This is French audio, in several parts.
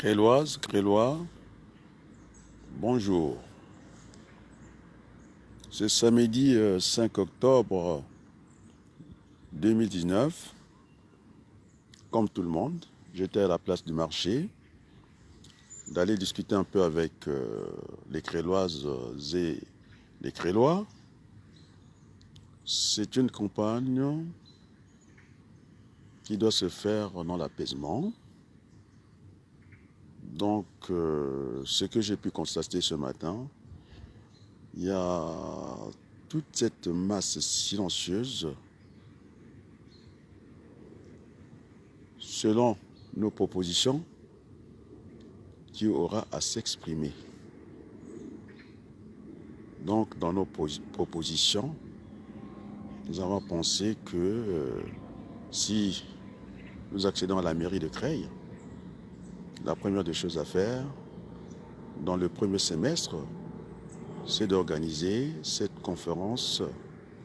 Créloise, Crélois, bonjour. C'est samedi 5 octobre 2019. Comme tout le monde, j'étais à la place du marché d'aller discuter un peu avec les Créloises et les Crélois. C'est une campagne qui doit se faire dans l'apaisement. Donc, ce que j'ai pu constater ce matin, il y a toute cette masse silencieuse, selon nos propositions, qui aura à s'exprimer. Donc, dans nos propositions, nous avons pensé que si nous accédons à la mairie de Creil, la première des choses à faire, dans le premier semestre, c'est d'organiser cette conférence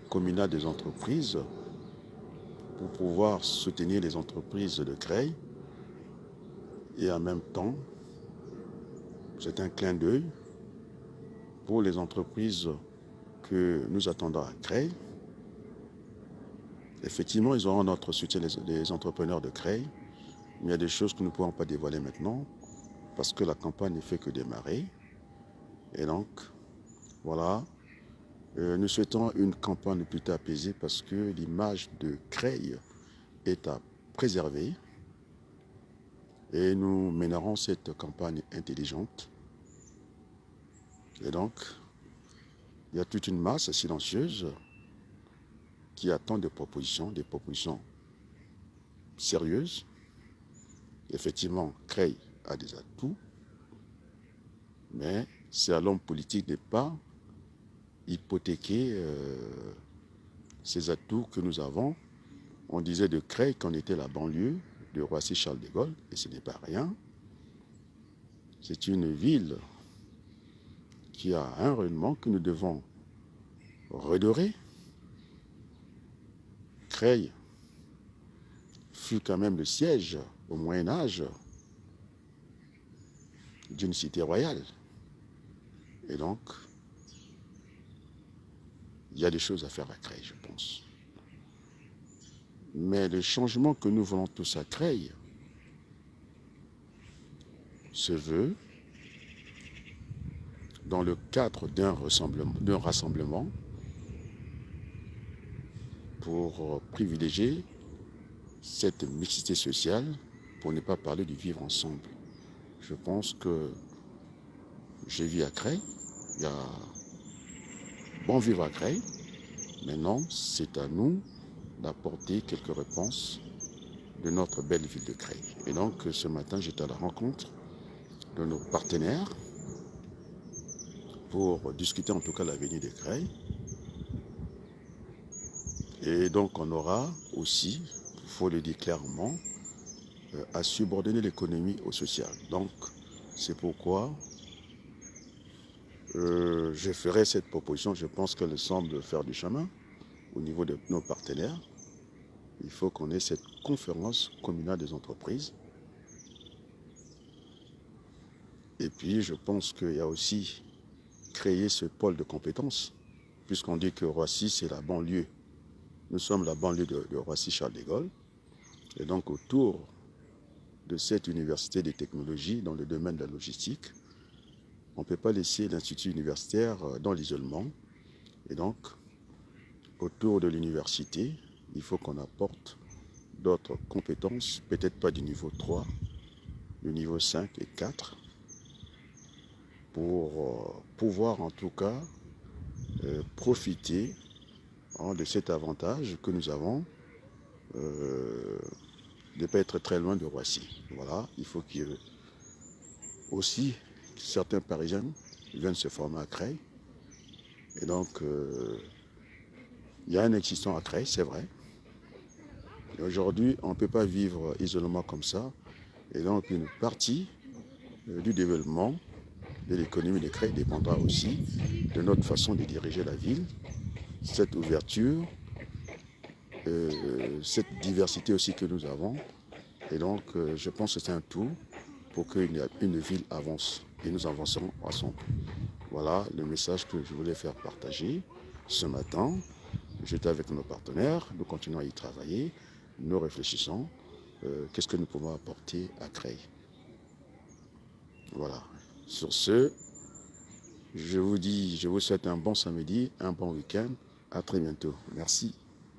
communale des entreprises pour pouvoir soutenir les entreprises de Creil. Et en même temps, c'est un clin d'œil pour les entreprises que nous attendons à Creil. Effectivement, ils auront notre soutien, les entrepreneurs de Creil. Mais il y a des choses que nous ne pouvons pas dévoiler maintenant parce que la campagne ne fait que démarrer. Et donc, voilà, nous souhaitons une campagne plutôt apaisée parce que l'image de Creil est à préserver. Et nous mènerons cette campagne intelligente. Et donc, il y a toute une masse silencieuse qui attend des propositions sérieuses. Effectivement, Creil a des atouts, mais c'est à l'homme politique de ne pas hypothéquer ces atouts que nous avons. On disait de Creil qu'on était la banlieue de Roissy-Charles de Gaulle, et ce n'est pas rien. C'est une ville qui a un rayonnement que nous devons redorer. Creil fut quand même le siège au Moyen-Âge d'une cité royale. Et donc, il y a des choses à faire à Creil, je pense. Mais le changement que nous voulons tous à Creil se veut dans le cadre d'un rassemblement pour privilégier cette mixité sociale, pour ne pas parler du vivre ensemble. Je pense que j'ai vu à Creil, il y a bon vivre à Creil. Maintenant, c'est à nous d'apporter quelques réponses de notre belle ville de Creil. Et donc, ce matin, j'étais à la rencontre de nos partenaires pour discuter en tout cas l'avenir de Creil. Et donc, on aura aussi, il faut le dire clairement, à subordonner l'économie au social. Donc, c'est pourquoi je ferai cette proposition. Je pense qu'elle semble faire du chemin au niveau de nos partenaires. Il faut qu'on ait cette conférence communale des entreprises. Et puis, je pense qu'il y a aussi créer ce pôle de compétences, puisqu'on dit que Roissy, c'est la banlieue. Nous sommes la banlieue de Roissy-Charles de Gaulle. Et donc, autour de cette université des technologies dans le domaine de la logistique, on ne peut pas laisser l'institut universitaire dans l'isolement. Et donc, autour de l'université, il faut qu'on apporte d'autres compétences, peut-être pas du niveau 3, du niveau 5 et 4, pour pouvoir en tout cas profiter de cet avantage que nous avons de ne pas être très loin de Roissy. Voilà, il faut qu'il y ait aussi certains Parisiens viennent se former à Creil. Et donc, il y a un existant à Creil, c'est vrai. Et aujourd'hui, on ne peut pas vivre isolement comme ça. Et donc, une partie du développement de l'économie de Creil dépendra aussi de notre façon de diriger la ville, cette ouverture, cette diversité aussi que nous avons. Et donc, je pense que c'est un tout. pour qu'une ville avance et nous avancerons ensemble. Voilà le message que je voulais faire partager ce matin. J'étais avec nos partenaires, nous continuons à y travailler, nous réfléchissons. Qu'est-ce que nous pouvons apporter à Creil? Voilà. Sur ce, je vous souhaite un bon samedi, un bon week-end. À très bientôt. Merci.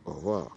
Au revoir.